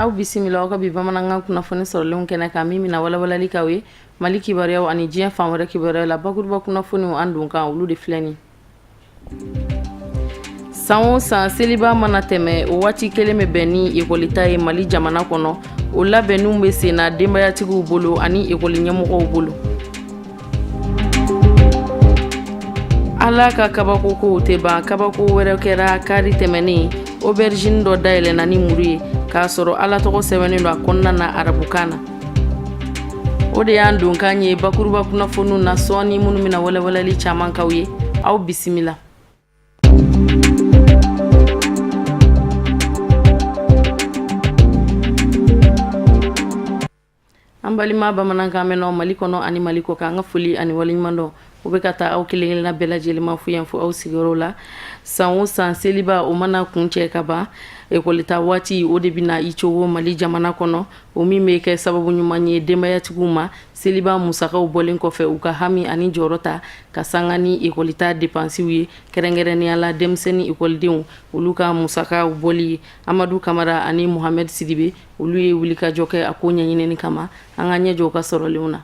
aw bisimila ka bi bamanankan kunnafoni sɔrɔlenw kɛnɛ kan min mina walawalali kaw ye Mali kibaruyaw ani diɲɛ fan wɛrɛ kibaruyaw la bakuruba kunnafoniw an dun kan olu de filɛ ni san o san seliba mana tɛmɛ o waati kelen bɛ bɛn ni ekolita ye Mali jamana kɔnɔ o labɛnninw bɛ senna denbayatigiw bolo ani ekoli ɲɛmɔgɔw bolo ala ka kabako kow tɛ ban kabako wɛrɛ kɛra kari tɛmɛnen aubergine dɔ dayɛlɛnna ni muru ye k'a sɔrɔ ala tɔgɔ sɛbɛnnen don a kɔnɔna na arabukan na o de y'an don kan ye bakuruba kunnafoniw na sɔɔni minnu bɛna walawalali caman k'aw ye aw bisimila an balima bamanankan mɛnnaw Mali kɔnɔ ani Mali kɔ kan an ka foli ani waleɲuman dɔn o bɛ ka taa aw kelen-kelenna bɛɛ lajɛlen ma fo yan fo aw sigiyɔrɔ la san o san seliba o mana kun cɛ ka ban ekolita waati o de bɛna i cogo Mali jamana kɔnɔ o min bɛ kɛ sababu ɲuman ye denbayatigiw ma seliba musakaw bɔlen kɔfɛ u ka hami ani jɔyɔrɔ ta ka sanga ni ekolita depansiw ye kɛrɛnkɛrɛnnenya la denmisɛnnin ekolidenw olu ka musakaw bɔli Amadu Kamara ani Mohamed Sidibe olu ye wulikajɔ kɛ a ko ɲɛɲinini kama an ka ɲɛjɔ ka sɔrɔlenw na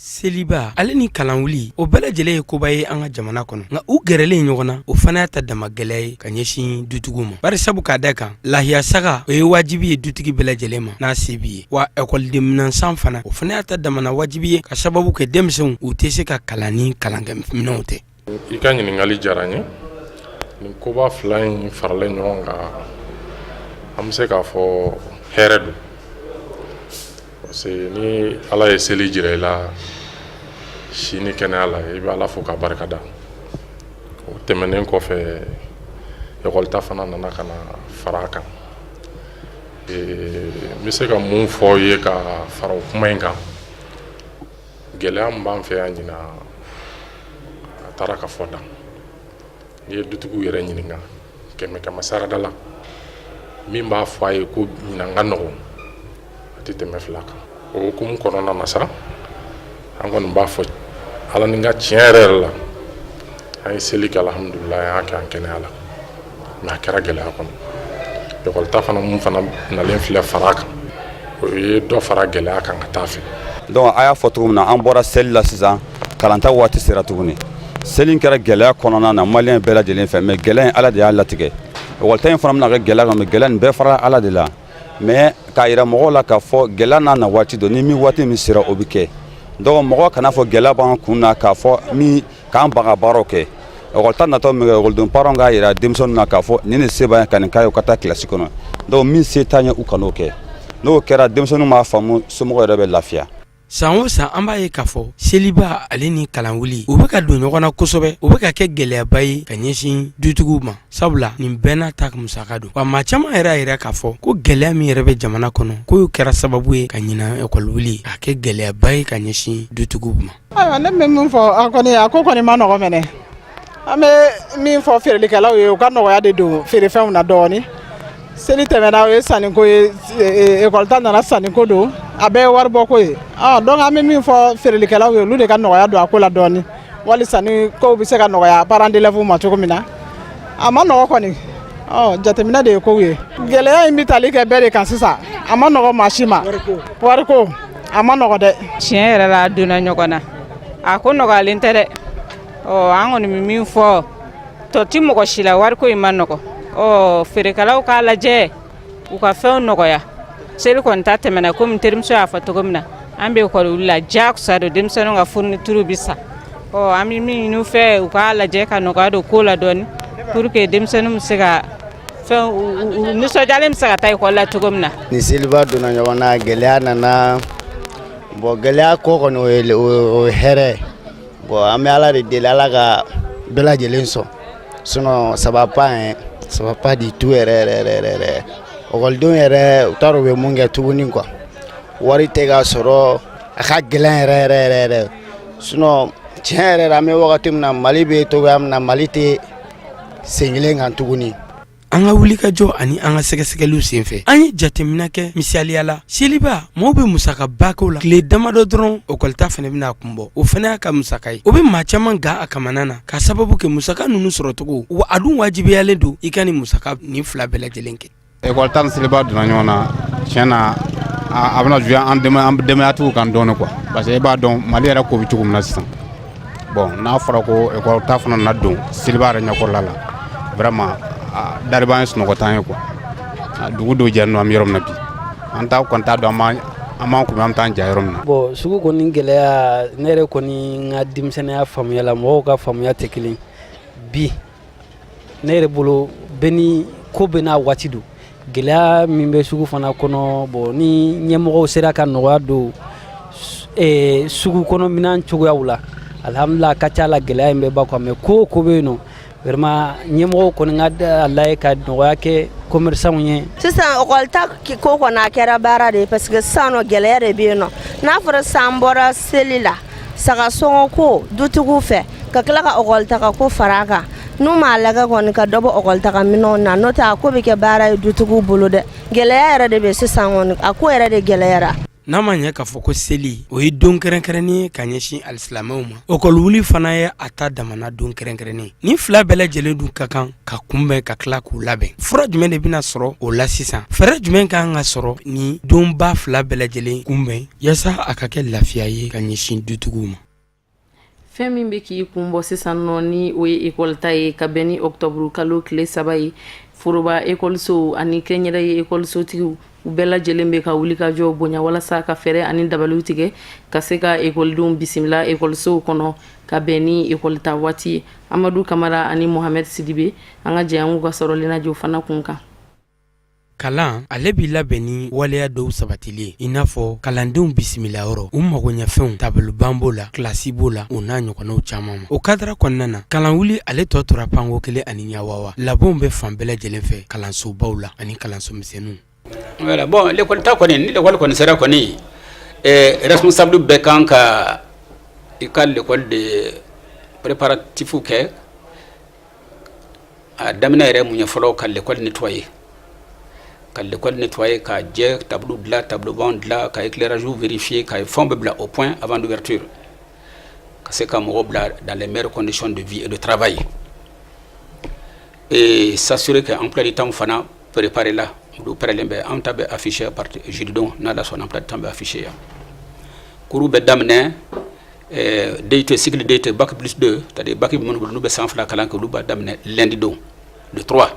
seliba ale ni kalan wuli o bɛɛ lajɛlen ye koba ye an ka jamana kɔnɔ nka u gɛrɛlen ɲɔgɔn na o fana y'a ta dama gɛlɛya ye ka ɲɛsin dutigiw ma bari sabu k'a da kan lahiya saga o ye wajibi ye dutigi bɛɛ lajɛlen ma n'a se b'i ye wa ekɔliden minɛnsan fana o fana y'a ta damana wajibi ye ka sababu kɛ denmisɛnw u tɛ se ka kalan ni kalankɛminɛnw tɛ i ka ɲininkali diyara n ye nin koba fila in faralen ɲɔgɔn kan an bɛ se k'a fɔ hɛrɛ don parce que ni ala ye seli jira i la sini kɛnɛya la i bɛ ala fo ka barika da o tɛmɛnen kɔfɛ ekɔlita fana nana ka na fara a kan n bɛ se ka mun fɔ ye ka fara o kuma in kan gɛlɛya min b'an fɛ yan ɲina a taara ka fɔ dan n'i ye dutigiw yɛrɛ ɲininka kɛmɛ sarada la min b'a fɔ a ye ko ɲinan ka nɔgɔn a tɛ tɛmɛ fila kan o hukumu kɔnɔna na sa an kɔni b'a fɔ ala ni ka tiɲɛ yɛrɛ la an ye seli kɛ alhamdulilayi an y'a kɛ an kɛnɛya la mɛ a kɛra gɛlɛya kɔnɔ ekɔlita fana mun fana nalen filɛ fara kan o ye dɔ fara gɛlɛya kan ka taa fɛ donc a y'a fɔ cogo min na an bɔra seli la sisan kalanta waati sera tuguni seli kɛra gɛlɛya kɔnɔna na maliyɛn bɛɛ lajɛlen fɛ mɛ gɛlɛya in ala de y'a latigɛ ekɔlita in fana bɛna kɛ gɛlɛya kan mɛ gɛlɛya nin bɛɛ fara ala de la mais k'a yira mɔgɔw la k'a fɔ gɛlɛya n'a na waati don ni min waati min sera o bɛ kɛ donc mɔgɔ kana fɔ gɛlɛya b'an kun na k'a fɔ min k'an baga baaraw kɛ ekɔlita natɔ min kɛ ekɔliden parents k'a yira denmisɛnninw na k'a fɔ nin de se b'an ye ka nin k'a ye u ka taa kilasi kɔnɔ donc min se t'an ye u kan'o kɛ n'o kɛra denmisɛnninw b'a faamu somɔgɔw yɛrɛ bɛ lafiya san o san an b'a ye k'a fɔ seliba ale ni kalan wuli u bɛ ka don ɲɔgɔn na kosɛbɛ u bɛ ka kɛ gɛlɛyaba ye ka ɲɛsin dutigiw ma sabula nin bɛɛ n'a ta musaka don wa maa caman yɛrɛ y'a yira k'a fɔ ko gɛlɛya min yɛrɛ bɛ jamana kɔnɔ k'o kɛra sababu ye ka ɲina ekɔli wuli k'a kɛ gɛlɛyaba ye ka ɲɛsin dutigiw ma ayiwa ne bɛ min fɔ a ko kɔni ma nɔgɔ mɛnɛ an bɛ min fɔ feerelikɛlaw ye u ka nɔgɔya de don feerefɛnw na dɔɔni seli tɛmɛna o ye sanniko ye ekɔlita nana sanniko don a bɛɛ ye waribɔko ye donc an bɛ min fɔ feerelikɛlaw ye olu de ka nɔgɔya don a ko la dɔɔni walisa ni kow bɛ se ka nɔgɔya parents d'élèves ma cogo min na a ma nɔgɔ kɔni jateminɛ de ye kow ye gɛlɛya in bɛ tali kɛ bɛɛ de kan sisan a ma nɔgɔ maa si ma wariko a ma nɔgɔ dɛ tiɲɛ yɛrɛ la a donna ɲɔgɔn na a ko nɔgɔyalen tɛ dɛ an kɔni bɛ min fɔ tɔ ti mɔgɔ si la wariko in ma nɔgɔ feerekɛlaw k'a lajɛ u ka fɛnw nɔgɔya seli kɔni ta tɛmɛna komi terimuso y'a fɔ cogo min na an bɛ ekɔli wuli la diyagosa don denmisɛnninw ka fourniture bɛ sa an bɛ min ɲini u fɛ u k'a lajɛ ka nɔgɔya don ko la dɔɔni pour que denmisɛnninw bɛ se ka fɛn nisɔndiyalen bɛ se ka taa ekɔli la cogo min na. ni seliba donna ɲɔgɔn na gɛlɛya nana gɛlɛya ko kɔni o ye hɛrɛ an bɛ ala de deli ala ka bɛɛ lajɛlen sɔn sinon ça va pas du tout yɛrɛ ekɔlidenw yɛrɛ u t'a dɔn u bɛ mun kɛ tuguni quoi wari tɛ ka sɔrɔ a ka gɛlɛn yɛrɛ sinon tiɲɛ yɛrɛ la an bɛ wagati min na mali bɛ togoya min na mali tɛ sen kelen kan tuguni an ka wulikajɔ ani an ka sɛgɛsɛgɛliw senfɛ an ye jateminɛ kɛ misaliya la seliba mɔɔw bɛ musaka bako la tile damadɔ dɔrɔn ekɔlita fana bɛna kunbɔ o fana y'a ka musaka ye o bɛ maa caman ga a kamana na ka sababu kɛ musaka ninnu sɔrɔcogo wa a dun wajibiyalen don i ka nin musaka nin fila bɛɛ lajɛlen kɛ école tan seliba donna ɲɔgɔn na tiɲɛ na a bɛna jouer an denbayatigiw kan dɔɔni quoi parce que i b'a dɔn Mali yɛrɛ ko bɛ cogo min na sisan bon n'a fɔra ko école ta fana na don seliba yɛrɛ ɲɛkɔrɔla la vraiment dariba ye sunɔgɔtan ye quoi dugu dɔw jɛlen don an bɛ yɔrɔ min na bi an t'a kɔni t'a dɔn an b'an kun an bɛ taa ja yɔrɔ min na. bon sugu kɔni gɛlɛya ne yɛrɛ kɔni n ka denmisɛnninya faamuya la mɔgɔw ka faamuya tɛ kelen bi ne yɛrɛ bolo bɛɛ ni ko bɛɛ n'a waati don gɛlɛya min bɛ sugu fana kɔnɔ bon ni ɲɛmɔgɔw sera ka nɔgɔya don sugu kɔnɔ minɛn cogoyaw la alhamdulillah ka ca la gɛlɛya in bɛ ba quoi mais ko bɛ yen nɔ vraiment ɲɛmɔgɔw kɔni ka lajɛ ka nɔgɔya kɛ commerçants ye. sisan ɔkɔlita ko kɔni a kɛra baara de parce que sisan nɔ gɛlɛya de bɛ yen nɔ n'a fɔra sisan bɔra seli la sagasɔngɔ ko dutigiw fɛ ka tila ka ɔkɔlita ko fara a kan n'u m'a lagɛ kɔni ka dɔ bɔ ɔkɔlita minɛnw na n'o tɛ a ko bɛ kɛ baara ye dutigiw bolo dɛ gɛlɛya yɛrɛ de bɛ sisan kɔni a ko yɛrɛ de gɛlɛyara. n'a ma ɲɛ k'a fɔ ko seli o ye don kɛrɛnkɛrɛnnen ye ka ɲɛsin alisilamɛw ma ɔkɔliwuli fana ye a ta damana don kɛrɛnkɛrɛnnen ni fila bɛɛ lajɛlen dun ka kan ka kunbɛn ka tila k'u labɛn fura jumɛn de bɛna sɔrɔ o la sisan fɛɛrɛ jumɛn kan ka sɔrɔ ni donba fila bɛɛ lajɛlen kunbɛn yaasa a ka kɛ lafiya ye ka ɲɛsin dutigiw ma. fɛn min bɛ k'i kun bɔ sisan nɔ ni o ye école ta ye ka bɛn ni octobre kalo tile 3 ye foroba écolesow ani kɛnyɛrɛ ye écolesotigiw u bɛɛ lajɛlen bɛ ka wuli ka jɔ bonya walasa ka fɛɛrɛ ani dabaliw tigɛ ka se ka écoledenw bisimila écolesow kɔnɔ ka bɛn ni école ta waati ye Amadu Kamara ani Mohamed Sidibe an ka jɛɲɔgɔnw ka sɔrɔlen na jo fana kun kan. kalan ale b'i labɛn ni waleya dɔw sabatili i n'a fɔ kalandenw bisimila yɔrɔ u magoɲɛfɛnw tabaliban b'o la kilasi b'o la o n'a ɲɔgɔnnaw caman ma o kadara kɔnɔna na kalan wuli ale tɔ tora panko kelen ani ɲawawa labɛnw bɛ fan bɛɛ lajɛlen fɛ kalansobaw la ani kalanso misɛnninw. Voilà, bon, l'école ta kɔni ni l'école kɔni sera kɔni responsable bɛɛ kan ka i ka l'école de préparatif kɛ a daminɛ yɛrɛ mun ye fɔlɔ ka l'école nettoyer ka l'école nettoyer ka jɛ tableau dilan tableau banc dilan ka éclairage vérifier ka fɛnw bɛɛ bila au point avant d'ouverture ka se ka mɔgɔw bila dans les meilleures conditions de vie et de travail et s'assurer que emploi du temps fana préparer là du prélève en tabe affiché à partir jeudi don na la son emploi du temps affiché ya cours be daminɛ DT cycle DT bac plus 2 c'est-à-dire bac bi mënu nu be sans fla kalan ko lu ba daminɛ lundi don de 3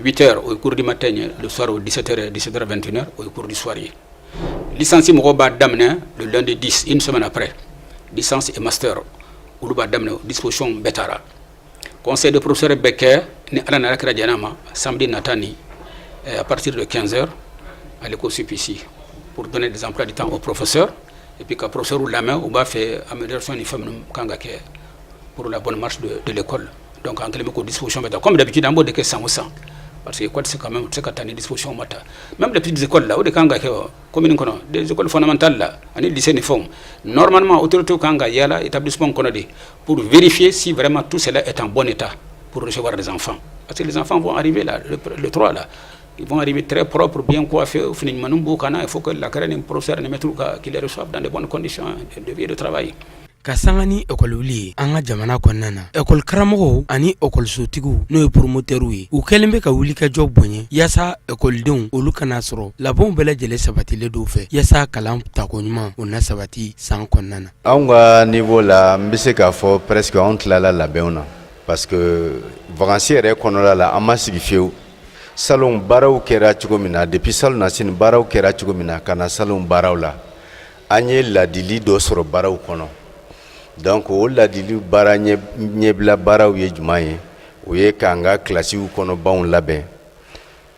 8h au cours du matin le soir au 17h 17h21h au cours du soir licence mo ba daminɛ le lundi 10 une semaine après licence et master ou lu ba daminɛ disposition betara conseil de professeur Becker ni ala na rakra janama samedi natani à partir de 15h à l'école supplicie pour donner des emplois du temps aux professeurs et puis qu'un professeur ou la main ou va faire amélioration des femmes pour la bonne marche de l'école. Donc en quelque disposition comme d'habitude en mode que 100 ou 100 parce que c'est quand même c'est une disposition matin même les petites écoles là où des kanga commune kono des écoles fondamentales là ani lycée ne font normalement autorité kanga yala établissement kono pour vérifier si vraiment tout cela est en bon état pour recevoir les enfants parce que les enfants vont arriver là le 3 là ils vont arriver très propres, bien coiffés. Il faut que la carrière professeur ne mette qu'ils les reçoivent dans de bonnes conditions de vie et de travail. Ka sanga ni école wuli an ka jamana kɔnɔna na école karamɔgɔw ani écolesotigiw n'o ye promoteur ye u kɛlen bɛ ka wuli ka jɔ bonɲɛ yaasa écoledenw olu kana sɔrɔ labɛnw bɛɛ lajɛlen sabatilen dɔw fɛ yaasa kalan tako ɲuman o na sabati san kɔnɔna na. Anw ka niveau la n bɛ se k'a fɔ presque anw tilala labɛnw na parce que vacances yɛrɛ kɔnɔna la an ma sigi fiyewu. Salon baaraw kɛra cogo min na depuis salon na sini baaraw kɛra cogo min na ka na salon baaraw la an ye ladili dɔ sɔrɔ baaraw kɔnɔ donc o ladili baara ɲɛbila baaraw ye juman ye o ye k'an ka kilasiw kɔnɔ banw labɛn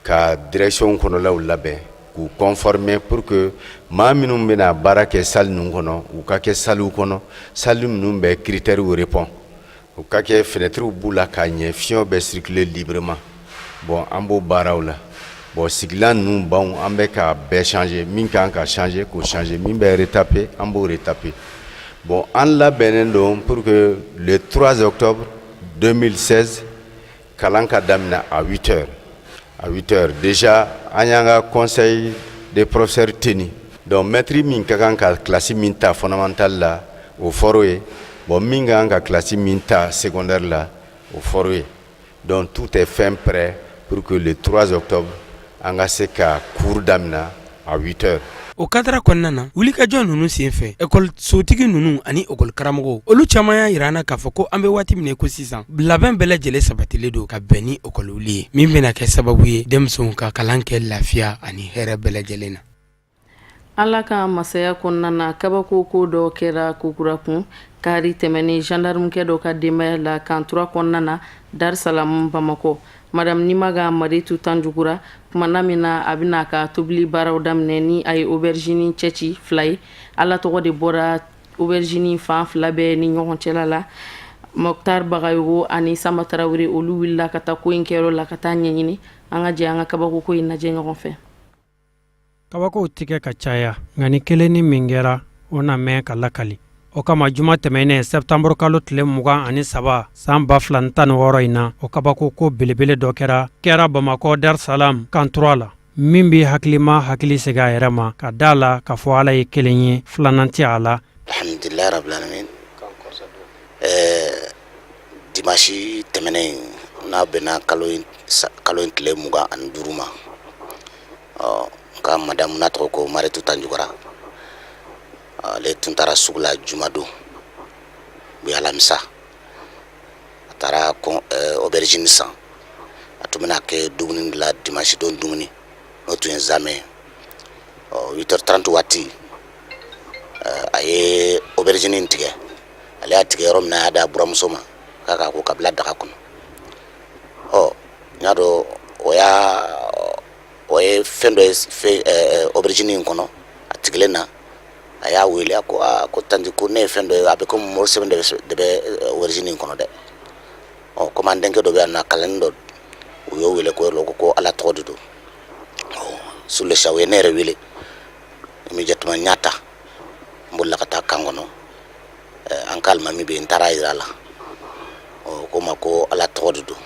ka direction kɔnɔlaw labɛn k'u conformer pour que maa minnu bɛna baara kɛ salle ninnu kɔnɔ u ka kɛ salles kɔnɔ salle minnu bɛ critères répond u ka kɛ fenêtres b'u la ka ɲɛ fiɲɛ bɛ circuler librement. Bon, an b'o baaraw la bon sigilan ninnu banw an bɛ ka bɛɛ changer min kan ka changer k'o changer min bɛ retaper an b'o retaper bon an labɛnnen don pour que le 3 octobre 2016 kalan ka daminɛ à 8h à 8h déjà an y'an ka conseil des professeurs tenu donc maître min ka kan ka classe min ta fondamentale la o fɔr'o ye bon min ka kan ka classe min ta secondaire la o fɔr'o ye donc tout est fin prêt pour que le 3 octobre an ka se ka cours damina à 8h. O kadara kɔnɔna na wulikajɔ ninnu senfɛ ekɔli sotigi ninnu ani ekɔli karamɔgɔw olu caman y'a yir'an na k'a fɔ ko an bɛ waati min ko sisan labɛn bɛɛ lajɛlen sabatilen don ka bɛn ni ekɔliwuli ye min bɛna kɛ sababu ye denmisɛnw ka kalan kɛ lafiya ani hɛrɛ bɛɛ lajɛlen na. Ala ka masaya kɔnɔna na kabako ko dɔ kɛra kokura kun kari tɛmɛni gendarmekɛ dɔ ka denbaya la kantura kɔnɔna na Dar es Salaam Bamako. Madame Nimaga Maritu Tanjugura kumana min na a bɛna ka tobili baaraw daminɛ ni a ye aubergine cɛci fila ye ala tɔgɔ de bɔra aubergine fan fila bɛɛ ni ɲɔgɔn cɛla la. Mokhtar Bagayogo ani Samba Tarawele olu wulila ka taa ko in kɛyɔrɔ la ka taa ɲɛɲini an ka jɛ an ka kabako ko in lajɛ ɲɔgɔn fɛ. Kabakow tigɛ ka caya nka ni kelen ni min kɛra o na mɛn ka lakali. O kama juma tɛmɛnen septembre kalo tile 23 san 2016 in na o kabako ko belebele dɔ kɛra Bamako Dar es Salaam kantura la min bi hakilima hakili segi a yɛrɛ ma ka da la ka fɔ Ala ye kelen ye filanan tɛ a la. Alhamdulilahi rabbil alamin. Dimanche tɛmɛnen n'a bɛnna kalo in tile 25 ma ka madame n'a tɔgɔ ko Maritu Tanjugura ale tun taara sugu la juma don bi alamisa a taara aubergine san a tun bɛna kɛ dumuni la dimanche don dumuni n'o tun ye zamɛ 8h30 waati a ye aubergine tigɛ ale y'a tigɛ yɔrɔ min na a y'a da buramuso ma k'a ko ka bila daga kɔnɔ n y'a dɔn o ye fɛn dɔ ye aubergine in kɔnɔ a tigilen na a y'a wele a ko tanti ko ne ye fɛn dɔ ye a bɛ komi mori sɛbɛn de bɛ aubergine in kɔnɔ dɛ komi an denkɛ dɔ bɛ yan nɔ kalani dɔ u y'o wele ko Ala tɔgɔ de don sur le champ u ye ne yɛrɛ wele immédiatement n y'a ta n bolila ka taa kan kɔnɔ an ka alimami bɛ yen n taara yira a la ko ma ko Ala tɔgɔ de don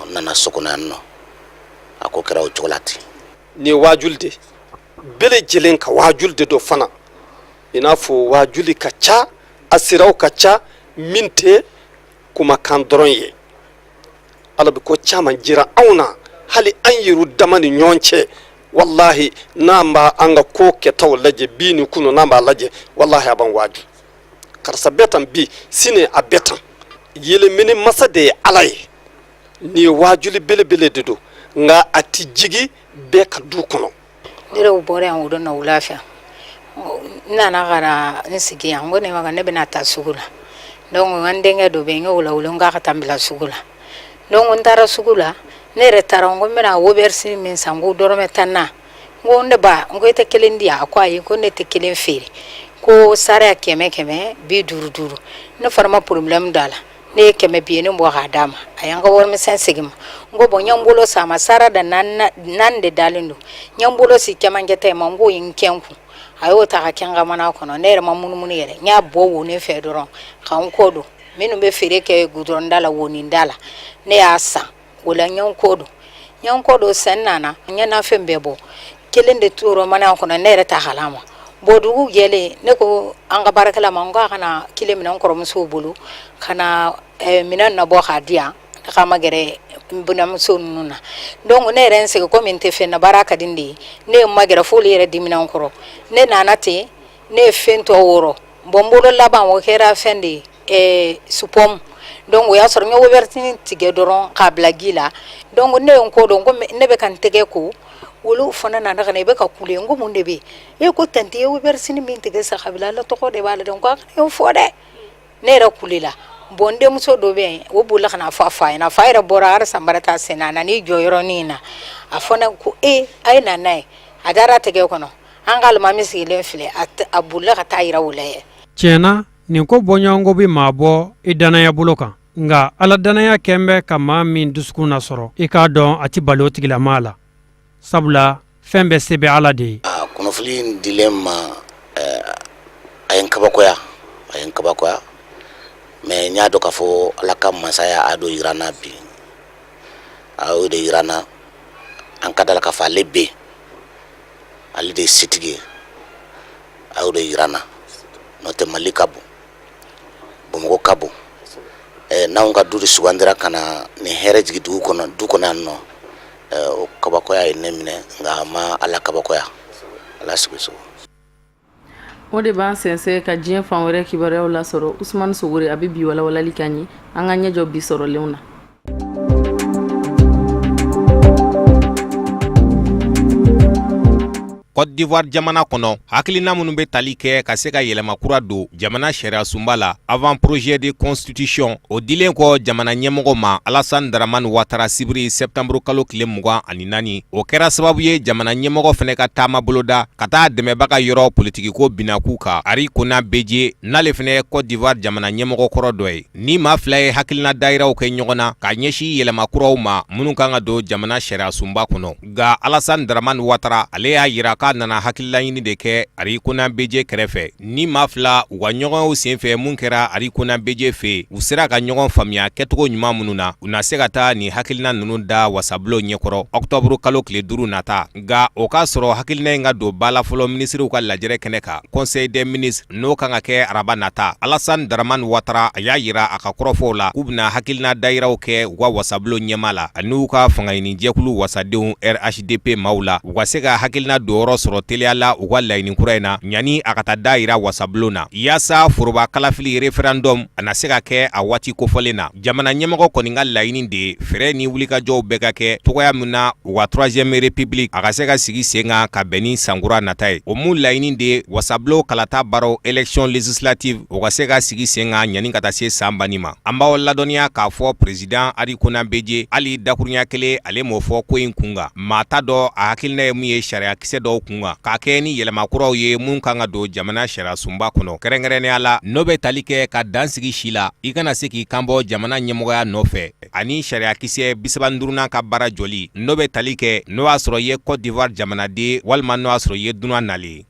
n nana so kɔnɔ yan nɔ a ko kɛra o cogo la ten. Ni waajuli de bɛɛ lajɛlen ka waajuli de don fana i n'a fɔ waajuli ka ca a siraw ka ca min tɛ kumakan dɔrɔn ye Ala bɛ ko caman jira anw na hali an yɛrɛw dama ni ɲɔgɔn cɛ wallahi n'an b'a an ka ko kɛtaw lajɛ bi ni kunu n'an b'a lajɛ wallahi a b'an waaju karisa bɛ tan bi sini a bɛ tan yelemini masa de ye Ala ye ni ye waajuli belebele de don nga a ti jigi bɛɛ ka du kɔnɔ. Ne yɛrɛ bɔra yan o don na wula fɛ n nana ka na n sigi yan n ko ne ma ne bɛna taa sugu la donc n denkɛ dɔ bɛ yen n y'o lawuli n k'a ka taa n bila sugu la donc n taara sugu la ne yɛrɛ taara n ko n bɛna aubergine min san n ko dɔrɔmɛ 10 n ko ne ba n ko i tɛ kelen di yan a ko ayi ko ne tɛ kelen feere ko sara 100 50 ne fana ma problème d'a la ne ye 100 bi ne bɔ k'a d'a ma a y'an ka warimisɛn segin ma n ko bon n ye n bolo san ma sara da naani de dalen don n ye n bolo si cɛmancɛ ta ma n k'o ye n kɛ n kun a y'o ta ka kɛ n ka mana kɔnɔ ne yɛrɛ ma munumunu yɛrɛ n y'a bɔ wo ne fɛ dɔrɔn ka n ko don minnu bɛ feere kɛ goudron da la woninda la ne y'a san o la n ye n ko don sen nana n ye nafɛn bɛɛ bɔ kelen de tora mana kɔnɔ ne yɛrɛ ta halama bɔ dugu jɛlen ne ko an ka baarakɛla ma n ko a kana kile minɛ n kɔrɔmusow bolo ka na minɛn nabɔ k'a di yan k'a ma gɛrɛ n binamuso ninnu na donc ne yɛrɛ n sigi komi n tɛ fɛn na baara ka di n de ye ne ye ma gɛrɛ f'olu yɛrɛ dimina n kɔrɔ ne nana ten ne ye fɛn tɔ wɔrɔ bon n bolo laban o kɛra fɛn de ye supɔmu donc o y'a sɔrɔ n ye aubergine tigɛ dɔrɔn k'a bila ji la donc ne ye n ko dɔn ko ne bɛ ka n tɛgɛ ko olu fana nana ka na i bɛ ka kule n ko mun de bɛ yen e ko tanti ye aubergine min tigɛ sa ka bila Ala tɔgɔ de b'a la dɛ n ko a kana fɔ dɛ ne yɛrɛ kulela bon n denmuso dɔ bɛ yen o bolila ka na fɔ a fa ɲɛna fa yɛrɛ bɔra hali sanbara ta sen na a nan'i jɔ yɔrɔnin na a fɔ ne ko a ye na n'a ye a dara tɛgɛ kɔnɔ an ka alimami sigilen filɛ a bolila ka taa yira o la ye. Tiɲɛna nin ko bɔɲɔgɔnko bɛ maa bɔ i danaya bolo kan nka Ala danaya kɛn bɛ ka maa min dusukun na sɔrɔ i k'a dɔn a tɛ bali o tigilamaa la sabula fɛn bɛɛ se bɛ Ala de ye. Kunnafoni in dilen ma a ye n kabakoya mais n y'a dɔn k'a fɔ Ala ka masaya a y'o yira n na bi a y'o de yira n na an ka da la k'a fɔ ale bɛ yen ale de ye setigi ye a y'o de yira n na n'o tɛ Mali ka bon Bamakɔ ka bon n'anw ka du de sugandira ka na nin hɛrɛ jigin du kɔnɔ yan nɔ o kabakoya ye ne minɛ nka ma ala kabakoya ala sigiso o de b'an sɛnsɛn ka diɲɛ fan wɛrɛ kibaruyaw lasɔrɔ Usmane Sogore a bɛ bi walawalali k'an ye an ka ɲɛjɔ bi sɔrɔlenw na. Côte d'Ivoire jamana kono hakilina minnu bɛ tali kɛ ka se ka yɛlɛma kura don jamana sariya sunba la avant projet de constitution o dilen kɔ jamana ɲɛmɔgɔ ma Alassane Dramane Ouattara sibiri septembre kalo tile 24 o kɛra sababu ye jamana ɲɛmɔgɔ fɛnɛ ka taama boloda ka taa dɛmɛbaga yɔrɔ politiki ko binaku kan Ari Kona Beje n'ale fɛnɛ Côte d'Ivoire jamana ɲɛmɔgɔ kɔrɔ dɔ ye ni maa fila ye hakilina dayiraw kɛ ɲɔgɔn na ka ɲɛsin yɛlɛma kuraw ma minnu kan ka don jamana sariya sunba kɔnɔ nka Alassane Dramane Ouattara ale y'a yira k'a nana hakilila ɲini de kɛ Ari Kona Beje kɛrɛfɛ ni maa fila u ka ɲɔgɔnw senfɛ mun kɛra Ari Kona Beje fɛ u sera ka ɲɔgɔn faamuya kɛcogo ɲuman minnu na u na se ka taa ni hakilina ninnu da wasabulon ɲɛkɔrɔ octobre kalo tile 5 nata nka o k'a sɔrɔ hakilina in ka don bala fɔlɔ minisiriw ka lajɛrɛ kɛnɛ kan conseil des ministres n'o kan ka kɛ araba nata Alassane Dramane Ouattara a y'a yira a ka kɔrɔfɔw la k'u bɛna hakilina dayiraw kɛ u ka wasabulon ɲɛma la ani u ka fangaɲini jɛkulu wasadenw RHDP maaw la u ka se ka hakilina donyɔrɔ sɔrɔ teliya la u ka laɲini kura in na ɲani a ka taa dayira wasabulon na yaasa foroba kalafili referendum a na se ka kɛ a waati kofɔlen na jamana ɲɛmɔgɔ kɔni ka laɲini de fɛrɛ ni wulikajɔw bɛɛ ka kɛ togoya min na u ka 3e république a ka se ka sigi sen kan ka bɛn ni sankura nata ye o mun laɲini de wasabulon kalata baro élection législative o ka se ka sigi sen kan ɲani ka taa se san banni ma an b'aw ladɔnniya k'a fɔ président Ari Kona Beje hali dakuruɲa kelen ale m'o fɔ ko in kunga maa ta dɔ a hakilina ye mun ye sariya kisɛ dɔw kunga k'a kɛ ni yɛlɛmakuraw ye mun kan ka don jamana sariya sunba kɔnɔ kɛrɛnkɛrɛnnenya la n'o bɛ tali kɛ ka dansigi si la i kana se k'i kanbɔ jamana ɲɛmɔgɔya nɔfɛ ani sariya kisɛ 35 ka baara jɔli n'o bɛ tali kɛ n'o y'a sɔrɔ i ye Côte d'Ivoire jamanaden walima n'o y'a sɔrɔ i ye dunan nalen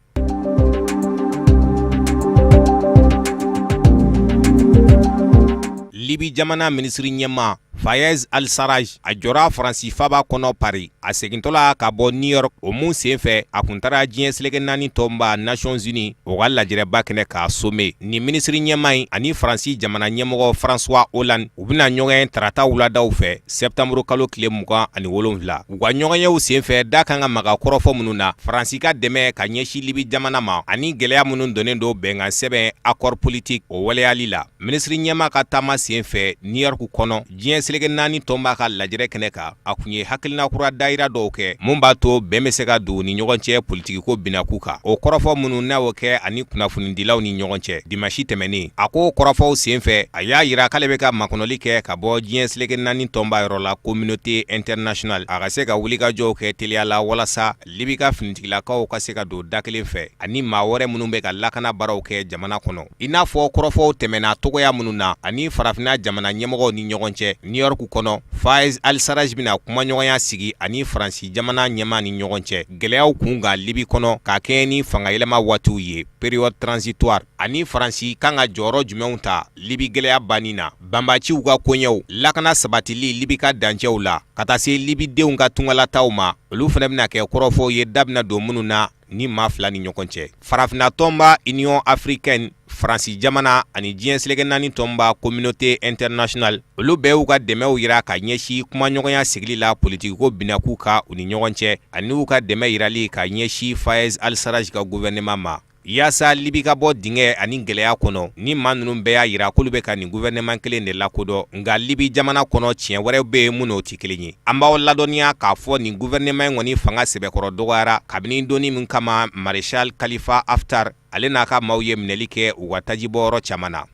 Libi jamana ministri ɲɛma Fayez Al-Sarraj a jɔra Faransi faba kɔnɔ Paris a segintɔla ka bɔ New York o mun senfɛ a kun taara diɲɛ seleke 4 tɔnba Nations Unies o ka lajɛrɛba kɛnɛ k'a sommet ni ministri ɲɛma in ani Faransi jamana ɲɛmɔgɔ François Hollande u bɛna ɲɔgɔn tarata wuladaw fɛ septembre kalo tile 27 u ka ɲɔgɔnyew senfɛ da kan ka maga kɔrɔfɔ minnu na Faransi ka dɛmɛ ka ɲɛsin Libi jamana ma ani gɛlɛya minnu donnen don bɛnkan sɛbɛn accord politique o waleyali la ministri ɲɛma ka taama senfɛ New York kɔnɔ diɲɛ seleke 4 tɔnba ka lajɛrɛ kɛnɛ kan a kun ye hakilina kura dayira dɔw kɛ mun b'a to bɛn bɛ se ka don ni ɲɔgɔn cɛ politiki ko binaku kan o kɔrɔfɔ minnu n'a y'o kɛ ani kunnafonidilaw ni ɲɔgɔn cɛ dimanche tɛmɛnen a ko kɔrɔfɔw senfɛ a y'a yira k'ale bɛ ka makɔnɔli kɛ ka bɔ diɲɛ seleke 4 tɔnba yɔrɔ la communauté internationale a ka se ka wulikajɔw kɛ teliya la walasa Libi ka finitigilakaw ka se ka don da kelen fɛ ani maa wɛrɛ minnu bɛ ka lakana baaraw kɛ jamana kɔnɔ i n'a fɔ kɔrɔfɔw tɛmɛna togoya minnu na ani farafinna jamana ɲɛmɔgɔw ni ɲɔgɔn cɛ New York kɔnɔ Fayez Al-Sarraj bɛna kuma ɲɔgɔnya sigi ani Faransi jamana ɲɛma ni ɲɔgɔn cɛ gɛlɛyaw kun ka Libi kɔnɔ ka kɛ ni fangayɛlɛma waatiw ye période transitoire ani Faransi kan ka jɔyɔrɔ jumɛnw ta Libi gɛlɛya banni na banbaciw ka koɲɛw lakana sabatili Libi ka dancɛw la ka taa se Libi denw ka tungalataw ma olu fana bɛna kɛ kɔrɔfɔw ye da bɛna don minnu na ni maa fila ni ɲɔgɔn cɛ farafinna tɔnba Union africaine Faransi jamana ani diɲɛ seleke 4 tɔnba communauté internationale olu bɛɛ y'u ka dɛmɛw yira ka ɲɛsin kumaɲɔgɔnya sigili la politiki ko binaku ka u ni ɲɔgɔn cɛ ani u ka dɛmɛ yirali ka ɲɛsin Fayez Al-Sarraj ka gouvernement ma yaasa Libi ka bɔ dingɛ ani gɛlɛya kɔnɔ ni maa ninnu bɛɛ y'a yira k'olu bɛ ka nin gouvernement kelen de lakodɔn nka Libi jamana kɔnɔ tiɲɛ wɛrɛw bɛ yen minnu tɛ kelen ye an b'aw ladɔnniya k'a fɔ nin gouvernement in kɔni fanga sɛbɛkɔrɔ dɔgɔyara kabini donni min kama Maréchal Khalifa Haftar ale n'a ka maaw ye minɛli kɛ u ka tajibɔyɔrɔ caman na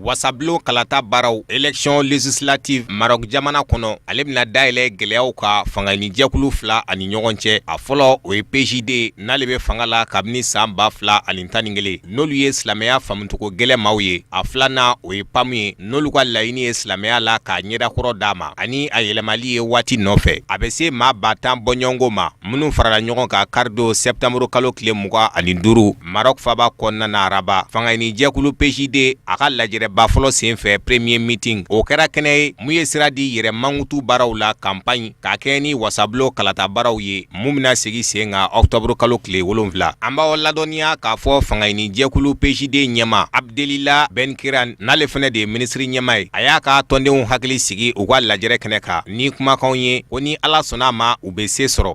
wasabulon kalata baaraw élection législative Maroc jamana kɔnɔ ale bɛna dayɛlɛ gɛlɛyaw ka fangaɲini jɛkulu 2 ani ɲɔgɔn cɛ a fɔlɔ o ye PJD n'ale bɛ fanga la kabini san 2011 n'olu ye silamɛya faamucogo gɛlɛn maaw ye a filanan o ye PAM ye n'olu ka laɲini ye silamɛya la k'a ɲɛdakɔrɔ d'a ma ani a yɛlɛmali ye waati nɔfɛ a bɛ se maa 10,000 bɔɲɔgɔnko ma minnu farala ɲɔgɔn kan cardo septembre kalo tile 25 Maroc faba kɔnɔna na araba fangaɲini jɛkulu PJD a ka lajɛrɛ bafolo sen fɛ premier meeting o kɛra kɛnɛ ye mun ye sira di yɛrɛ mangutu baaraw la campagne ka kɛ ni wasabulo kalata baaraw ye mun bɛna segi sen kan octobre kalo tile 7 an b'aw ladɔnniya k'a fɔ fangayini jɛkulu PJD ɲɛma Abdelila Benkiran n'ale fɛnɛ de ye ministre ɲɛma ye a y'a ka tɔndenw hakili sigi u ka lajɛrɛ kɛnɛ kan ni kumakanw ye ko ni ala sɔnna ma u bɛ se sɔrɔ.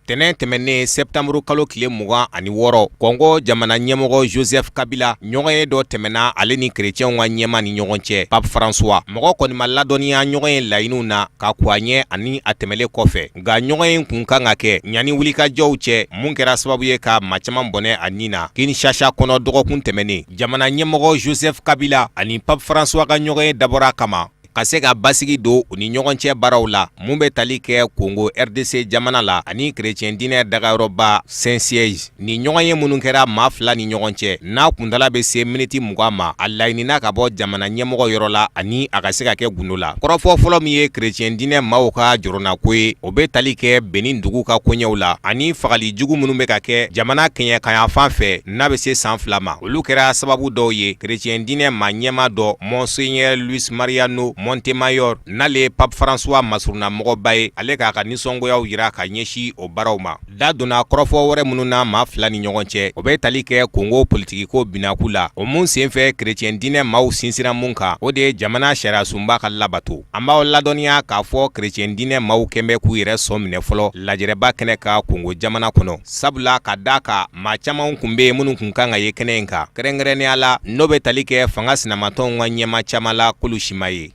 Tɛnɛn tɛmɛnen septembre kalo tile 26 Kongo jamana ɲɛmɔgɔ Joseph Kabila ɲɔgɔnye dɔ tɛmɛna ale ni chrétienw ka ɲɛma ni ɲɔgɔn cɛ. Pape François mɔgɔ kɔni ma ladɔnniya ɲɔgɔnye laɲiniw na ka ku a ɲɛ ani a tɛmɛlen kɔfɛ nka ɲɔgɔnye kun kan ka kɛ ɲani wulikajɔw cɛ mun kɛra sababu ye ka maa caman bɔnɛ a nin na. Kinshasa kɔnɔ dɔgɔkun tɛmɛnen jamana ɲɛmɔgɔ Joseph Kabila ani Pape François ka ɲɔgɔnye dabɔra kama ka se ka basigi don u ni ɲɔgɔn cɛ baaraw la mun bɛ tali kɛ Congo RDC jamana la ani chrétien dinɛ dagayɔrɔba Saint-Siège ni ɲɔgɔn ye minnu kɛra maa fila ni ɲɔgɔn cɛ n'a kuntala bɛ se miniti 20 ma a laɲinina ka bɔ jamana ɲɛmɔgɔ yɔrɔ la ani a ka se ka kɛ gundo la kɔrɔfɔ fɔlɔ min ye chrétien dinɛ maaw ka jɔrɔna ko ye o bɛ tali kɛ Benin dugu ka koɲɛw la ani fagali jugu minnu bɛ ka kɛ jamana kɛɲɛkanya fan fɛ n'a bɛ se san 2 ma olu kɛra sababu dɔw ye chrétien dinɛ maa ɲɛma dɔ Monseigneur Luis Mariano Montemayor n'ale Pape François masuruna mɔgɔba ye ale k'a ka nisɔngoyaw yira ka ɲɛsi o baaraw ma da donna kɔrɔfɔ wɛrɛ minnu na maa fila ni ɲɔgɔn cɛ o bɛ tali kɛ Congo politikiko binaku la o mun senfɛ chrétien dinɛ maaw sinsira mun kan o de ye jamana sariya sunba ka labato an b'aw ladɔnniya k'a fɔ chrétien dinɛ maaw kɛnbɛ k'u yɛrɛ sɔn minɛ fɔlɔ lajɛrɛba kɛnɛ ka Congo jamana kɔnɔ sabula ka da ka maa caman kun bɛ minnu kun kan ka ye kɛnɛ in kan kɛrɛnkɛrɛnnenya la n'o bɛ tali kɛ fanga sinamatɔnw ka ɲɛma caman la k'olu si ma ye.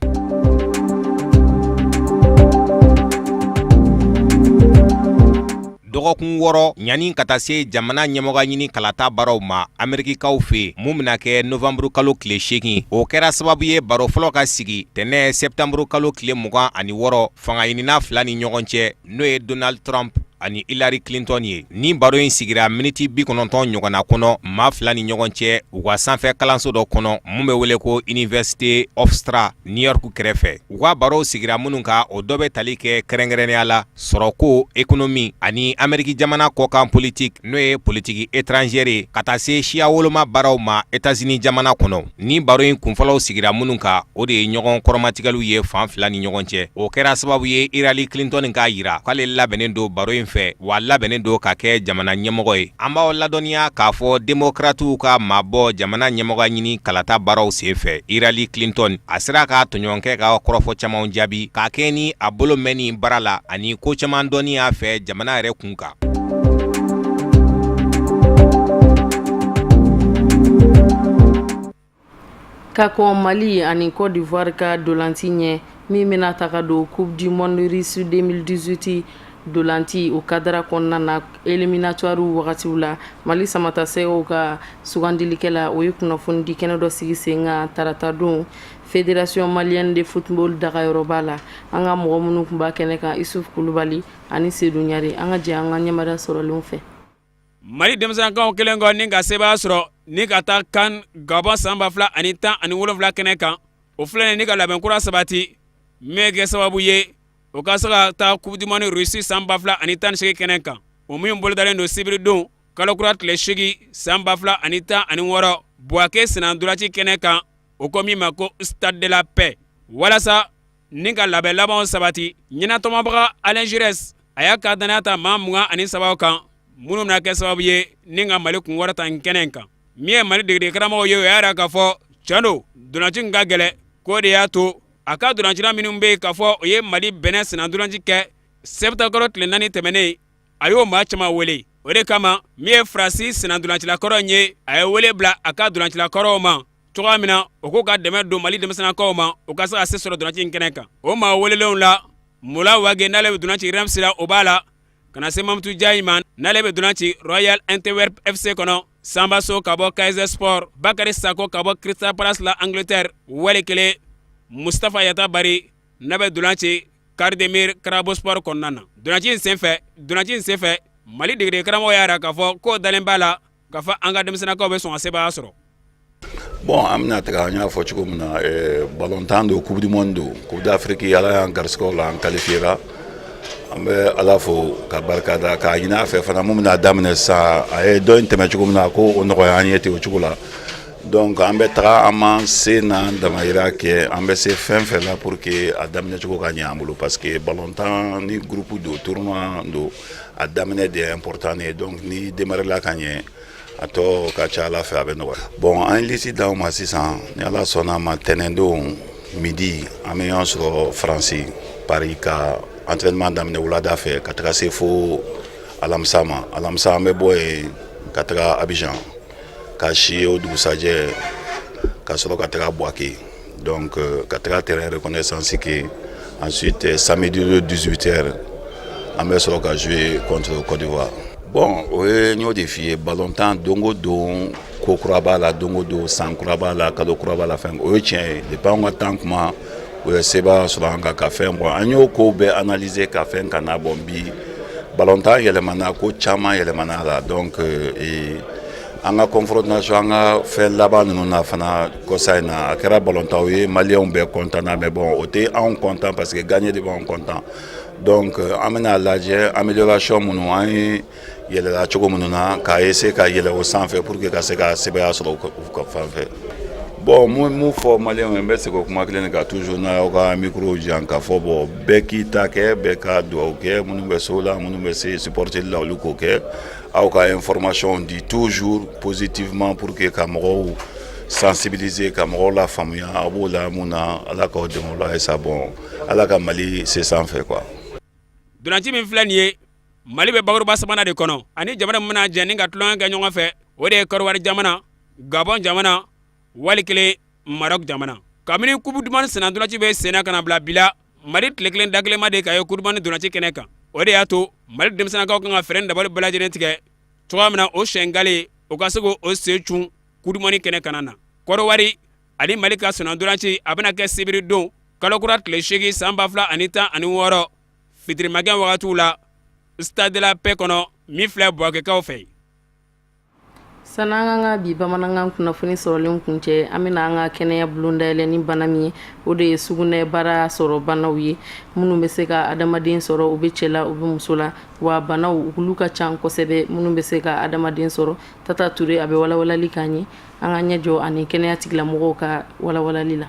Dɔgɔkun 6 ɲani ka taa se jamana ɲɛmɔgɔ ɲini kalata baaraw ma Amerikikaw fɛ mun bɛna kɛ novembre kalo tile 8 o kɛra sababu ye baro fɔlɔ ka sigi tɛnɛ septembre kalo tile 26 fanga ɲinina fila ni ɲɔgɔn cɛ n'o ye Donald Trump ani Hillary Clinton ye ni baro in sigira miniti 90 ɲɔgɔnna kɔnɔ maa fila ni ɲɔgɔn cɛ u ka sanfɛ kalanso dɔ kɔnɔ mun bɛ wele ko University of Stra New York kɛrɛfɛ u ka baro sigira minnu ka o dɔ bɛ tali kɛ kɛrɛnkɛrɛnnenya la sɔrɔko économie ani Amérique jamana kɔkan politique n'o ye politique étrangère ye ka taa se siya woloma baaraw ma États-Unis jamana kɔnɔ ni baro in kunfɔlɔw sigira minnu ka o de ye ɲɔgɔn kɔrɔmatigɛliw ye fan fila ni ɲɔgɔn cɛ o kɛra sababu ye Hillary Clinton k'a yira k'ale labɛnnen don baro in fɛ wa labɛnnen don ka kɛ jamana ɲɛmɔgɔ ye an b'aw ladɔnniya k'a fɔ démocratiw ka maabɔ jamana ɲɛmɔgɔ ɲini kalata baaraw senfɛ Hillary Clinton a sera ka tɔɲɔgɔnkɛ ka kɔrɔfɔ camanw jaabi k'a kɛ ni a bolo mɛn nin baara la ani ko caman dɔnni a fɛ jamana yɛrɛ kun kan. Ka kɔn Mali ani Côte d'Ivoire ka dolanci ɲɛ min bɛna taga don Coupe du Monde Russie 2018 dolanci o kadara kɔnɔna na éliminatoire wagatiw la Mali samata sɛgɛw ka sugandilikɛla o ye kunnafoni di kɛnɛ dɔ sigi sen kan tarata don Fédération malienne de football dagayɔrɔba la an ka mɔgɔ minnu tun b'a kɛnɛ kan Isuf Kulubali ani Seydou Ɲare an ka jɛ an ka ɲɛmada sɔrɔlenw fɛ. Mali denmisɛnninkanw kelen kɔ ni ka sebaya sɔrɔ ni ka taa CAN Gabon san 2017 kɛnɛ kan o filɛ ni ka labɛnkura sabati min kɛ sababu ye o ka se ka taa Coupe du Monde Russie san 2018 kɛnɛ kan o min bolodalen don sibiri don kalo kura tile 8 san 2016 Buake Sinandoulaci kɛnɛ kan o ko min ma ko Stade de la Paix walasa ni ka labɛn labanw sabati ɲɛnatɔmɔbaga Alain Giresse a y'a ka danaya ta maa 23 kan minnu bɛna kɛ sababu ye ni ka Mali kun wɔrɔ ta kɛnɛ kan min ye Mali degede karamɔgɔ ye o y'a yira k'a fɔ tiɲɛ don dolanci ka gɛlɛ k'o de y'a to a ka dolancila minnu bɛ yen k'a fɔ o ye Mali bɛnɛ sinandolanci kɛ septembre tile 4 tɛmɛnen a y'o maa caman wele o de kama min ye Faransi sinandolancilakɔrɔ ye a ye wele bila a ka dolancilakɔrɔw ma cogoya min na o k'u ka dɛmɛ don Mali denmisɛnninkaw ma o ka se ka se sɔrɔ dolanci kɛnɛ kan o maa welelenw la Moula Wage n'ale bɛ dolanci Reims la o b'a la kana se Mamadou Diaye ma n'ale bɛ dolanci Royal Antwerp FC kɔnɔ Samba Sow ka bɔ Kaiser Sport Bakary Sako ka bɔ Crystal Palace la Angleterre wale kelen Mustafa Yata Bari n'a bɛ dolanci Cardemir Karabo Sport kɔnɔna na dolanci in senfɛ Mali degede karamɔgɔ y'a jira k'a fɔ k'o dalen b'a la k'a fɔ an ka denmisɛnninkaw bɛ sɔn ka sebaya sɔrɔ. Bon an bɛna taga an y'a fɔ cogo min na ballon tan don Coupe du Monde don Coupe d'Afrique Ala y'an garisigɛw la an qualifiera an bɛ ala fo ka barika da k'a ɲini a fɛ fana mun bɛna daminɛ sisan a ye dɔ in tɛmɛ cogo min na ko o nɔgɔya an ye ten o cogo la donc an bɛ taga an m'an se n'an damayira kɛ an bɛ se fɛn fɛn la pour que a daminɛ cogo ka ɲɛ an bolo parce que ballontan ni groupe don tournoi don a daminɛ de est important ye donc ni démarrer la ka ɲɛ a tɔ ka ca ala fɛ a bɛ nɔgɔya bon an ye liste d'aw ma sisan ni ala sɔnna ma tɛnɛndon midi an bɛ ɲɔgɔn sɔrɔ Faransi Paris ka entraînement daminɛ wulada fɛ ka taga se fo alamisa ma alamisa an bɛ bɔ yen ka taga Abidjan ka si o dugusajɛ ka sɔrɔ ka taga Buaké donc ka taga terrain reconnaissance kɛ ensuite samedi de 18h an bɛ sɔrɔ ka jouer contre Côte d'Ivoire bon o ye n y'o de f'i ye ballontan don o don ko kura b'a la don o don san kura b'a la kalo kura b'a la fɛn o ye tiɲɛ ye depuis an ka temps kuma o ye seba sɔrɔ an kan ka fɛn bɔ an y'o ko bɛɛ analyser ka fɛn ka na bɔn bi ballontan yɛlɛmana ko caman yɛlɛmana a la donc an ka confrontation an ka fɛn laban ninnu na fana kɔsa in na a kɛra ballontan o ye maliyɛnw bɛɛ content na mais bon o tɛ anw content parce que gagner de b'anw content donc an bɛna lajɛ amélioration minnu an ye yɛlɛla cogo minnu na k'a essayer ka yɛlɛ o sanfɛ pour que ka se ka sɛbɛya sɔrɔ u ka fan fɛ bon mun fɔ maliyɛnw ye n bɛ segin o kuma kelen kan toujours n'a y'aw ka micro jan k'a fɔ bon bɛɛ k'i ta kɛ bɛɛ ka dugawu kɛ minnu bɛ so la minnu bɛ se supporter la olu k'o kɛ aw ka information di toujours positivement pour que ka mɔgɔw sensibiliser ka mɔgɔw la faamuya a b'o la mun na ala k'aw dɛmɛ o la sa bon ala ka Mali se sanfɛ quoi. Donanci min filɛ nin ye Mali bɛ bakuruba sabanan de kɔnɔ ani jamana min bɛna jɛ ni ka tulonkɛ kɛ ɲɔgɔn fɛ o de ye Kɔdiwari jamana Gabon jamana wali kelen Maroc jamana kabini Coupe du Monde senna donanci bɛ senna kana bila bila Mali tile kelen da kelen ma de ka ye Coupe du Monde donanci kɛnɛ kan o de y'a to Mali denmisɛnnakaw kan ka fɛɛrɛ dabali bɛɛ lajɛlen tigɛ cogoya min na o sɛngale o ka se k'o se cun Coupe du Monde kɛnɛ kana na Kɔdiwari ani Mali ka senna donanci a bɛna kɛ sibiri don kalo kura tile 8 san 2016 fitirimakɛ wagatiw la Stade de la Paix kɔnɔ min filɛ Buakekaw fɛ. San'an ka ka bi bamanankan kunnafoni sɔrɔlen kuncɛ an bɛna an ka kɛnɛya bulon dayɛlɛ ni bana min ye o de ye sugunɛ bara sɔrɔ banaw ye minnu bɛ se ka adamaden sɔrɔ u bɛ cɛ la u bɛ muso la wa banaw olu ka ca kosɛbɛ minnu bɛ se ka adamaden sɔrɔ Tata Ture a bɛ walawalali k'an ye an ka ɲɛjɔ ani kɛnɛya tigilamɔgɔw ka walawalali la.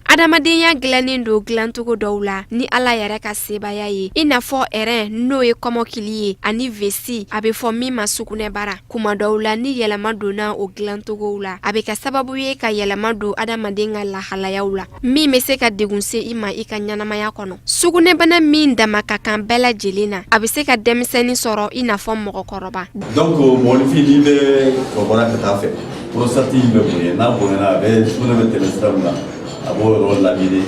Adamadenya gilannen do gilantogo dɔw la ni ala yɛrɛ ka sebaya ye i n'a fɔ ɛrɛn n'o ye kɔmɔkili ye ani vesi a bɛ fɔ min ma sugunɛ bara kuma dɔw la ni yɛlɛma donna o gilantogow la a bɛ kɛ sababu ye ka yɛlɛma don adamaden ka lahalayaw la min bɛ se ka degun se i ma i ka ɲɛnamaya kɔnɔ sugunɛbana min dama ka kan bɛɛ lajɛlen na a bɛ se ka denmisɛnnin sɔrɔ i n'a fɔ mɔgɔkɔrɔba donc mɔgɔnifin n'i bɛ kɔrɔbaya ka taa fɛ prostate bɛ bonya n'a bonyana a bɛ sugunɛ bɛ tɛmɛ sira min na a b'o yɔrɔ lamini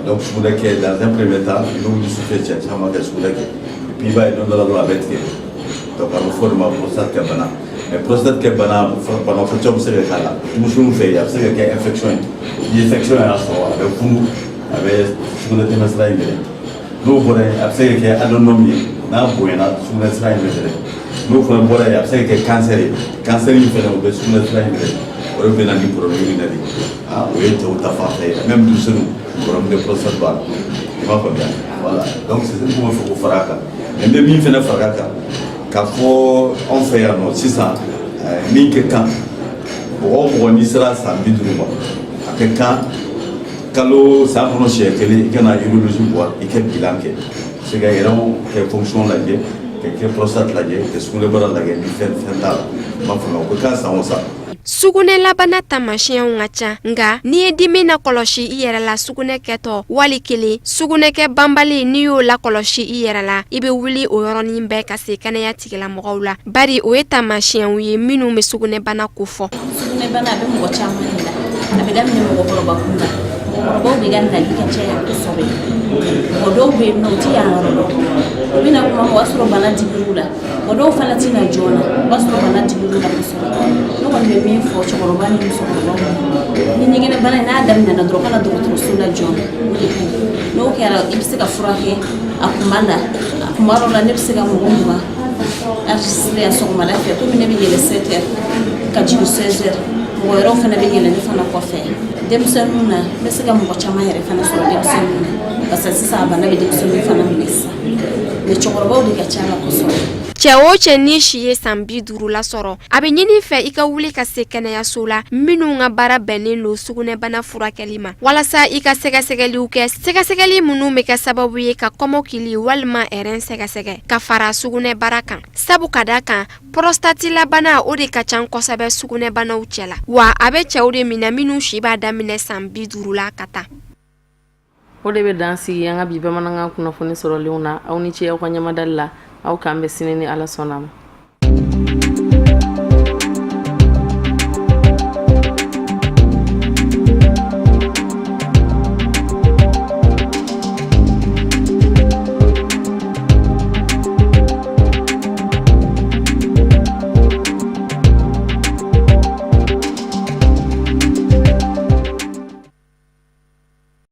donc sugunɛ kɛ dans un premier temps i bɛ wuli sufɛ cɛ caman kɛ sugunɛ kɛ et puis i b'a ye don dɔ la dɔrɔn a bɛ tigɛ donc a bɛ fɔ o de ma prostate kɛ bana mais prostate kɛ bana banafɔcɔ bɛ se ka k'a la denmisɛnninw fɛ yen a bɛ se ka kɛ infection ye ni infection y'a sɔrɔ a bɛ funu a bɛ sugunɛ tɛmɛ sira in minɛ n'o bɔra yen a bɛ se ka kɛ adenovirus ye n'a bonyana sugunɛ sira in bɛ minɛ n'o fana bɔra yen a bɛ se ka kɛ cancer ye cancer in fana o bɛ sugunɛ sira in minɛ o de bɛ na ni problème na de o ye cɛw ta fanfɛ ye même denmisɛnninw problème de prostate b'a la i b'a faamuya voilà donc c'est ce qu'on faut fara a kan mais n bɛ min fana fara a kan k'a fɔ anw fɛ yan nɔ sisan min kɛ kan mɔgɔ o mɔgɔ n'i sera san 50 ma a kɛ kan kalo san kɔnɔ siɲɛ kelen i kana urologie bɔ i kɛ bilan kɛ se ka yɛrɛw kɛ fonction lajɛ ka kɛ prostate lajɛ ka sugunɛbara lajɛ ni fɛn t'a la n b'a faamuya o bɛ k'a san o san. Sugunɛlabana tamasiyɛnw ka ca nka n'i ye dimi na kɔlɔsi i yɛrɛ la sugunɛ kɛtɔ wali kelen sugunɛkɛ banbali n'i y'o la kɔlɔsi i yɛrɛ la i bɛ wuli o yɔrɔnin bɛɛ ka se kɛnɛya tigilamɔgɔw la bari o ye tamasiyɛnw ye minnu bɛ sugunɛbana ko fɔ. Sugunɛbana a bɛ mɔgɔ caman de la a bɛ daminɛ mɔgɔkɔrɔba kunda mɔgɔkɔrɔbaw bɛ ka nali ka caya kosɛbɛ mɔgɔ dɔw bɛ yen nɔ u tɛ yan yɔrɔ dɔn u bɛna kuma o b'a sɔrɔ bana digir'u la mɔgɔ dɔw fana tɛ na joona o b'a sɔrɔ bana digir'u la kosɛbɛ ne kɔni bɛ min fɔ cɛkɔrɔba ni musokɔrɔba ni ɲɛgɛnɛbana in n'a daminɛna dɔrɔn kana dɔgɔtɔrɔso la joona o de ka ɲi n'o kɛra i bɛ se ka furakɛ a kuma la a kuma dɔw la ne bɛ se ka mɔgɔ mugan enregistré a sɔgɔmada fɛ komi ne bɛ yɛlɛ 7 heures ka jigin 16 heures mɔgɔ wɛrɛw fana bɛ yɛlɛ ne fana kɔfɛ denmisɛnninw na n bɛ se ka mɔgɔ caman yɛrɛ fana sɔrɔ denmisɛnninw na parce que sisan bana bɛ denmisɛnninw fana minɛ sisan mais cɛkɔrɔbaw de ka ca la kosɛbɛ. Cɛ o cɛ ni si ye san 50 la sɔrɔ a bɛ ɲini fɛ i ka wuli ka se kɛnɛyaso la minnu ka baara bɛnnen don sugunɛbana furakɛli ma walasa i ka sɛgɛsɛgɛliw kɛ sɛgɛsɛgɛli minnu bɛ kɛ sababu ye ka kɔmɔkili walima ɛrɛn sɛgɛsɛgɛ ka fara sugunɛbara kan sabu ka da kan prostate labana o de ka ca kosɛbɛ sugunɛbanaw cɛ la wa a bɛ cɛw de minɛ minnu si b'a daminɛ san 50 la ka taa. O de bɛ dan sigi an ka bi bamanankan kunnafoni sɔrɔlenw na aw ni ce aw ka ɲamadali la aw k'an bɛ sini ni Ala sɔnna ma.